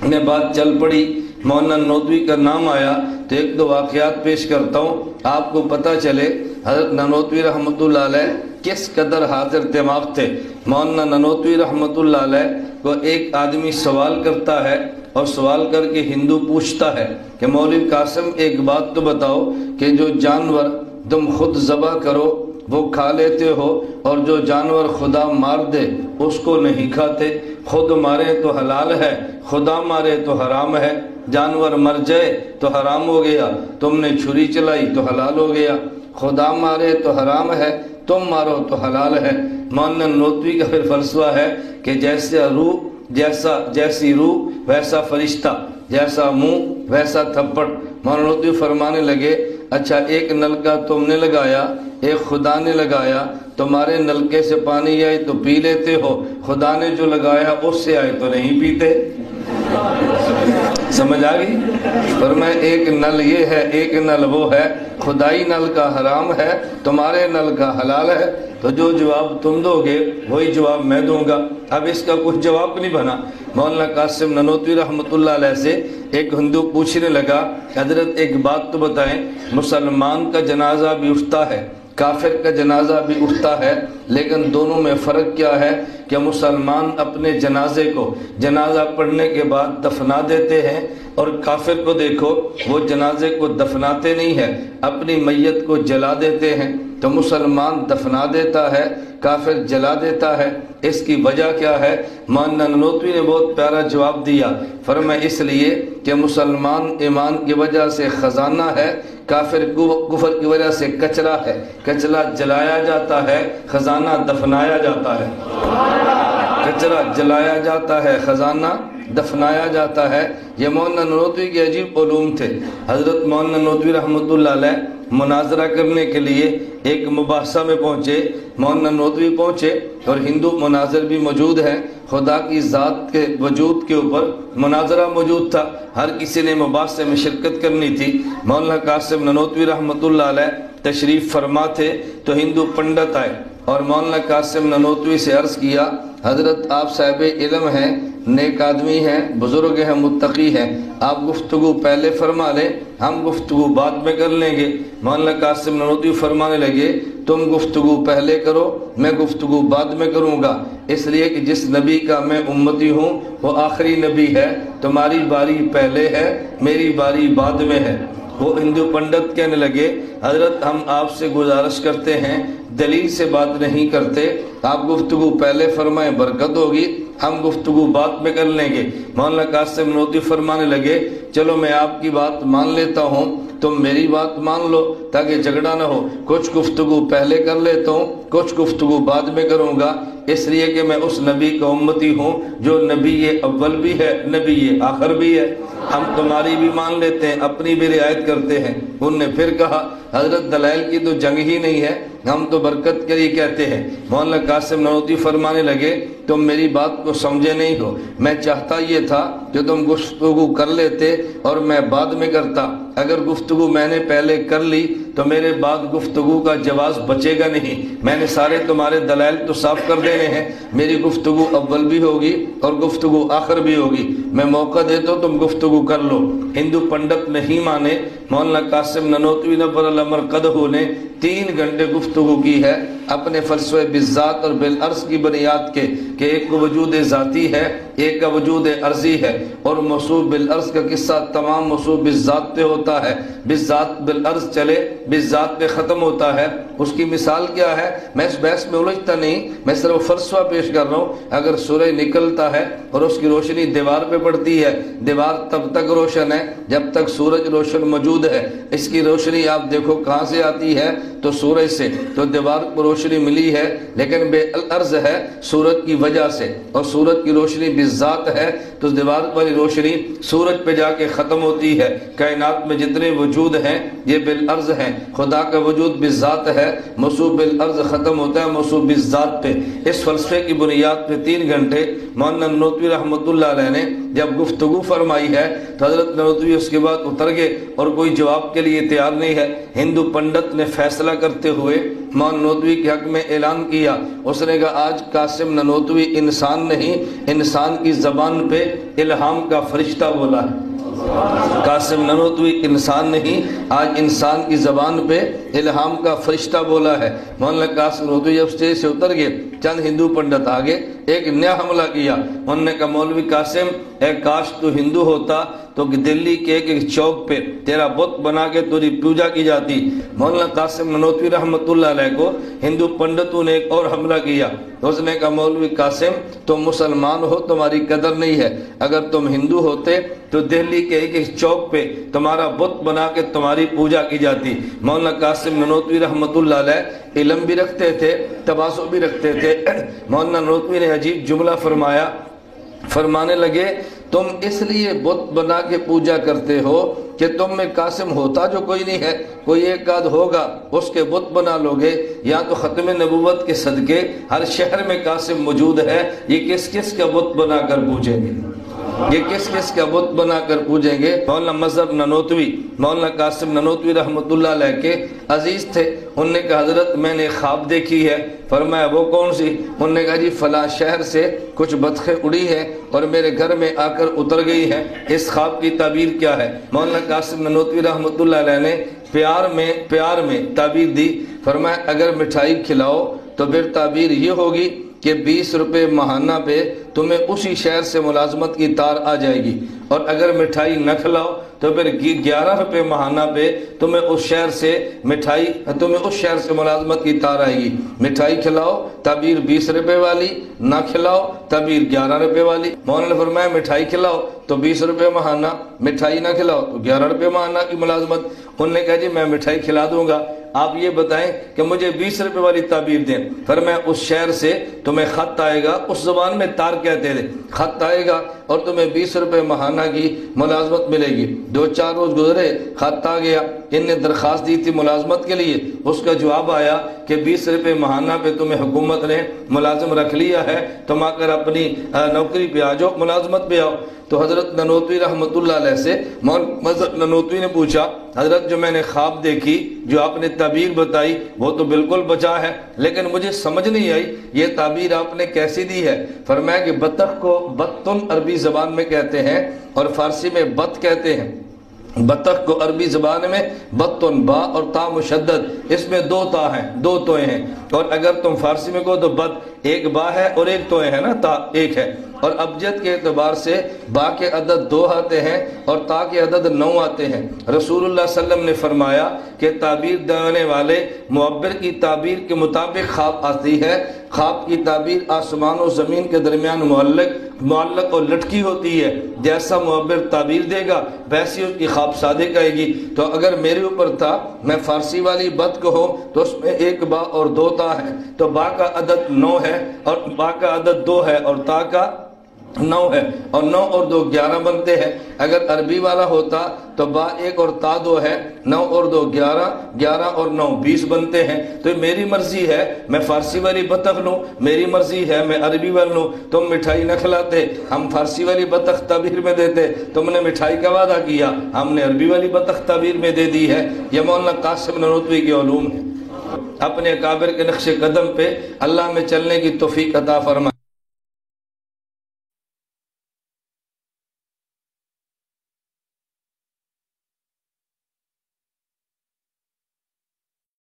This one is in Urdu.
میں بات چل پڑی، مولانا نانوتوی کا نام آیا تو ایک دو واقعات پیش کرتا ہوں، آپ کو پتہ چلے حضرت نانوتوی رحمۃ اللہ علیہ کس قدر حاضر دماغ تھے۔ مولانا نانوتوی رحمۃ اللہ علیہ کو ایک آدمی سوال کرتا ہے، اور سوال کر کے ہندو پوچھتا ہے کہ مولوی قاسم ایک بات تو بتاؤ کہ جو جانور تم خود ذبح کرو وہ کھا لیتے ہو، اور جو جانور خدا مار دے اس کو نہیں کھاتے؟ خود مارے تو حلال ہے، خدا مارے تو حرام ہے، جانور مر جائے تو حرام ہو گیا، تم نے چھری چلائی تو حلال ہو گیا، خدا مارے تو حرام ہے، تم مارو تو حلال ہے۔ مولانا نانوتوی کا پھر فلسفہ ہے کہ جیسی روح ویسا فرشتہ، جیسا منہ ویسا تھپڑ۔ مولانا نانوتوی فرمانے لگے اچھا ایک نلکا تم نے لگایا، ایک خدا نے لگایا، تمہارے نلکے سے پانی آئے تو پی لیتے ہو، خدا نے جو لگایا اس سے آئے تو نہیں پیتے۔ سمجھ آ گئی؟ فرمایا ایک نل یہ ہے، ایک نل وہ ہے، خدائی نل کا حرام ہے، تمہارے نل کا حلال ہے، تو جو جواب تم دو گے وہی جواب میں دوں گا۔ اب اس کا کچھ جواب نہیں بنا۔ مولانا قاسم نانوتوی رحمۃ اللہ علیہ سے ایک ہندو پوچھنے لگا حضرت ایک بات تو بتائیں، مسلمان کا جنازہ بھی اٹھتا ہے، کافر کا جنازہ بھی اٹھتا ہے، لیکن دونوں میں فرق کیا ہے کہ مسلمان اپنے جنازے کو جنازہ پڑھنے کے بعد دفنا دیتے ہیں، اور کافر کو دیکھو وہ جنازے کو دفناتے نہیں ہے، اپنی میت کو جلا دیتے ہیں۔ تو مسلمان دفنا دیتا ہے، کافر جلا دیتا ہے، اس کی وجہ کیا ہے؟ مولانا نانوتوی نے بہت پیارا جواب دیا، فرمایا اس لیے کہ مسلمان ایمان کی وجہ سے خزانہ ہے، کافر کفر کی وجہ سے کچرا ہے، کچرا جلایا جاتا ہے، خزانہ دفنایا جاتا ہے، کچرا جلایا جاتا ہے، خزانہ دفنایا جاتا ہے۔ یہ مولانا نانوتوی کے عجیب علوم تھے۔ حضرت مولانا نانوتوی رحمۃ اللہ علیہ مناظرہ کرنے کے لیے ایک مباحثہ میں پہنچے، مولانا نانوتوی پہنچے اور ہندو مناظر بھی موجود ہیں، خدا کی ذات کے وجود کے اوپر مناظرہ موجود تھا، ہر کسی نے مباحثے میں شرکت کرنی تھی۔ مولانا قاسم نانوتوی رحمۃ اللہ علیہ تشریف فرما تھے تو ہندو پنڈت آئے اور مولانا قاسم نانوتوی سے عرض کیا حضرت آپ صاحب علم ہیں، نیک آدمی ہیں، بزرگ ہیں، متقی ہیں، آپ گفتگو پہلے فرما لیں، ہم گفتگو بعد میں کر لیں گے۔ مولانا قاسم نانوتوی فرمانے لگے تم گفتگو پہلے کرو، میں گفتگو بعد میں کروں گا، اس لیے کہ جس نبی کا میں امتی ہوں وہ آخری نبی ہے، تمہاری باری پہلے ہے، میری باری بعد میں ہے۔ وہ ہندو پنڈت کہنے لگے حضرت ہم آپ سے گزارش کرتے ہیں، دلیل سے بات نہیں کرتے، آپ گفتگو پہلے فرمائیں برکت ہوگی، ہم گفتگو بعد میں کر لیں گے۔ مولانا قاسم نانوتوی فرمانے لگے چلو میں آپ کی بات مان لیتا ہوں، تم میری بات مان لو تاکہ جھگڑا نہ ہو، کچھ گفتگو پہلے کر لیتا ہوں، کچھ گفتگو بعد میں کروں گا، اس لیے کہ میں اس نبی کا امتی ہوں جو نبی اول بھی ہے، نبی آخر بھی ہے، ہم تمہاری بھی مان لیتے ہیں، اپنی بھی رعایت کرتے ہیں۔ انہوں نے پھر کہا حضرت دلائل کی تو جنگ ہی نہیں ہے، ہم تو برکت کے لیے کہتے ہیں۔ مولانا قاسم نانوتوی فرمانے لگے تم میری بات کو سمجھے نہیں ہو، میں چاہتا یہ تھا کہ تم گفتگو کر لیتے اور میں بعد میں کرتا، اگر گفتگو میں نے پہلے کر لی تو میرے بعد گفتگو کا جواز بچے گا نہیں، میں نے سارے تمہارے دلائل تو صاف کر دینے ہیں، میری گفتگو اول بھی ہوگی اور گفتگو آخر بھی ہوگی، میں موقع دیتا ہوں تم گفتگو کر لو۔ ہندو پنڈت نہیں مانے، مولانا قاسم نانوتوی نور اللہ مرقدہ نے 3 گھنٹے گفتگو کی ہے اپنے فلسفہ بالذات اور بالعرض کی بنیاد کے کہ ایک وجود ذاتی ہے، ایک کا وجود عرضی ہے، اور موصوف بالعرض کا قصہ تمام موصوف بالذات پہ ہوتا ہے، بالذات بالعرض چلے بالذات پہ ختم ہوتا ہے۔ اس کی مثال کیا ہے؟ میں اس بحث میں الجھتا نہیں، میں صرف فلسفہ پیش کر رہا ہوں۔ اگر سورج نکلتا ہے اور اس کی روشنی دیوار پہ پڑتی ہے، دیوار تب تک روشن ہے جب تک سورج روشن موجود ہے، اس کی روشنی آپ دیکھو کہاں سے آتی ہے تو سورج سے، تو دیوار کو روشنی ملی ہے لیکن بے العرض ہے سورج کی وجہ سے، اور سورج کی روشنی بالذات ہے تو دیوار والی روشنی سورج پہ جا کے ختم ہوتی ہے۔ کائنات میں جتنے وجود ہیں یہ بالعرض ہیں، خدا کا وجود بالذات ہے، موصوف بالعرض ختم ہوتا ہے موصوف بالذات پہ۔ اس فلسفے کی بنیاد پہ 3 گھنٹے مولانا نانوتوی رحمۃ اللہ علیہ نے جب گفتگو فرمائی ہے تو حضرت نانوتوی اس کے بعد اتر گئے اور کوئی جواب کے لیے تیار نہیں ہے۔ ہندو پنڈت نے فیصلہ کرتے ہوئے مولانا نانوتوی کے حق میں اعلان کیا، اس نے کہا آج قاسم نانوتوی انسان نہیں، انسان کی زبان پہ الہام کا فرشتہ بولا ہے۔ قاسم نانوتوی انسان نہیں، آج انسان کی زبان پہ الہام کا فرشتہ بولا ہے۔ مولانا قاسم نانوتوی جب اسٹیج سے اتر گئے، چند ہندو پنڈت آگے ایک نیا حملہ کیا۔ انہوں نے کہا مولوی قاسم اے کاش تو ہندو ہوتا تو دلی کے ایک چوک پہ تیرا بت بنا کے تیری پوجا کی جاتی۔ مولانا قاسم نانوتوی رحمۃ اللہ علیہ کو ہندو پنڈتوں نے ایک اور حملہ کیا۔ اس نے کہا مولوی قاسم تم مسلمان ہو، تمہاری قدر نہیں ہے، اگر تم ہندو ہوتے تو دہلی کے ایک چوک پہ تمہارا بت بنا کے تمہاری پوجا کی جاتی۔ مولانا قاسم نانوتوی رحمۃ اللہ علیہ علم بھی رکھتے تھے، تواضع بھی رکھتے تھے۔ مولانا نانوتوی نے عجیب جملہ فرمایا، فرمانے لگے تم اس لیے بت بنا کے پوجا کرتے ہو کہ تم میں قاسم ہوتا جو کوئی نہیں ہے، کوئی ایک آدھ ہوگا اس کے بت بنا لوگے، یا تو ختم نبوت کے صدقے ہر شہر میں قاسم موجود ہے، یہ کس کس کا بت بنا کر پوجیں گے؟ یہ کس کس کا بت بنا کر پوجیں گے؟ مولانا مظہر نانوتوی مولانا قاسم نانوتوی رحمۃ اللہ علیہ کے عزیز تھے۔ انہوں نے کہا حضرت میں نے خواب دیکھی ہے۔ فرمایا وہ کون سی؟ انہوں نے کہا جی فلاں شہر سے کچھ بطخیں اڑی ہیں اور میرے گھر میں آ کر اتر گئی ہیں، اس خواب کی تعبیر کیا ہے؟ مولانا قاسم نانوتوی رحمۃ اللہ علیہ نے پیار میں تعبیر دی۔ فرمایا اگر مٹھائی کھلاؤ تو پھر تعبیر یہ ہوگی کہ 20 روپے ماہانہ پہ تمہیں اسی شہر سے ملازمت کی تار آ جائے گی، اور اگر مٹھائی نہ کھلاؤ تو پھر 11 روپے ماہانہ پہ تمہیں اس شہر سے ملازمت کی تار آئے گی۔ مٹھائی کھلاؤ تعبیر 20 روپے والی، نہ کھلاؤ تعبیر 11 روپے والی۔ مولانا نے فرمایا مٹھائی کھلاؤ تو 20 روپے ماہانہ، مٹھائی نہ کھلاؤ تو 11 روپے ماہانہ کی ملازمت۔ انہوں نے کہا جی میں مٹھائی کھلا دوں گا، آپ یہ بتائیں کہ مجھے 20 روپے والی تعبیر دیں۔ فرمایا اس شہر سے تمہیں خط آئے گا، اس زبان میں تار کہتے تھے، خط آئے گا اور تمہیں 20 روپے ماہانہ کی ملازمت ملے گی۔ 2-4 روز گزرے، خط آ گیا، ان نے درخواست دی تھی ملازمت کے لیے، اس کا جواب آیا کہ 20 روپے ماہانہ پہ تمہیں حکومت نے ملازم رکھ لیا ہے، تم آ کر اپنی نوکری پہ آ جاؤ، ملازمت پہ آؤ۔ تو حضرت نانوتوی رحمۃ اللہ علیہ سے مظہر نانوتوی نے پوچھا حضرت جو میں نے خواب دیکھی، جو آپ نے تعبیر بتائی وہ تو بالکل بچا ہے، لیکن مجھے سمجھ نہیں آئی یہ تعبیر آپ نے کیسی دی ہے؟ فرمایا کہ بطخ کو بطن عربی زبان میں کہتے ہیں اور فارسی میں بط کہتے ہیں۔ بطخ کو عربی زبان میں بطن، با اور تا مشدد، اس میں 2 تا ہیں، 2 توئیں ہیں، اور اگر تم فارسی میں کہو تو بط ایک با ہے اور ایک توئیں ہے نا، تا ایک ہے، اور ابجد کے اعتبار سے با کے عدد 2 آتے ہیں اور تا کے عدد 9 آتے ہیں۔ رسول اللہ صلی اللہ علیہ وسلم نے فرمایا کہ تعبیر دینے والے معبر کی تعبیر کے مطابق خواب آتی ہے۔ خواب کی تعبیر آسمان و زمین کے درمیان معلق اور لٹکی ہوتی ہے، جیسا معبر تعبیر دے گا ویسی اس کی خواب صادق آئے گی۔ تو اگر میرے اوپر تھا میں فارسی والی بط کہوں تو اس میں 1 با اور 2 تا ہے، تو با کا عدد 9 ہے اور با کا عدد 2 ہے اور تا کا 9 ہے، اور 9 اور 2 11 بنتے ہیں۔ اگر عربی والا ہوتا تو با 1 اور تا 2 ہے، 9 اور 2 11، 11 اور 9 20 بنتے ہیں۔ تو میری مرضی ہے میں فارسی والی بطخ لوں، میری مرضی ہے میں عربی والی لوں۔ تم مٹھائی نہ کھلاتے، ہم فارسی والی بطخ تعبیر میں دیتے، تم نے مٹھائی کا وعدہ کیا، ہم نے عربی والی بطخ تعبیر میں دے دی ہے۔ یہ مولانا قاسم نانوتوی کے علوم ہے۔ اپنے اکابر کے نقش قدم پہ اللہ میں چلنے کی توفیق عطا فرمائے۔